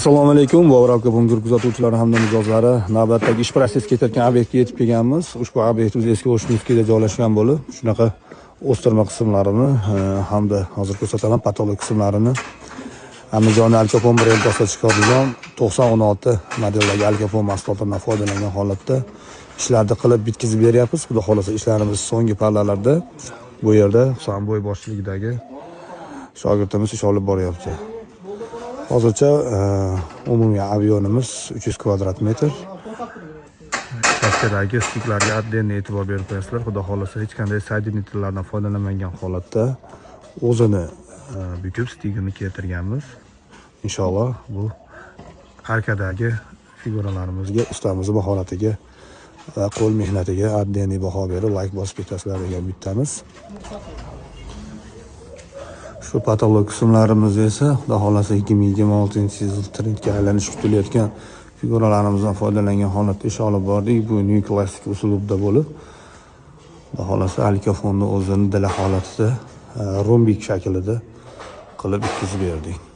Assalomu alaykum, Bovrab Bungur kuzatuvchilari hamda mijozlari. Navbatdagi ish protsessiga ketayotgan obyektga yetib kelganmiz. Ushbu obyektimiz eski O'shminskida joylashgan bo'lib, shunaqa o'stirma qismlarini hamda hozir ko'rsataman patolog qismlarini Andijon Alkopon brendida chiqarilgan 9016 modeldagi Alkopon mahsulotlaridan foydalangan holatda ishlarni qilib bitkazib beryapmiz. Xudo xolasa ishlarimiz so'nggi pallalarda bu yerda Samboy boshchiligidagi shogirdimiz ish olib boryapti. Hozircha umumiy avyonimiz 300 kvadrat metr. Pastdagi stiklarga oddiy e'tibor berib qo'yasizlar. Xudo xolasa hech qanday soedinitellardan foydalanmagan holatda o'zini bukib stigini keltirganmiz. Inshaalloh bu arkadagi figuralarimizga, ustamiz mahoratiga va qo'l mehnatiga oddiy baho berib like bosib ketasizlar degan bittamiz. Shu patolog qismlarimiz esa xudo xolasa 2026-yil trendga aylanish kutilayotgan figuralarimizdan foydalangan holatda ish olib bordik. Bu new klassik uslubda bo'lib, xudo xolasa Alkoponni o'zini dala holatida rombik shaklida qilib bitkazib berdik.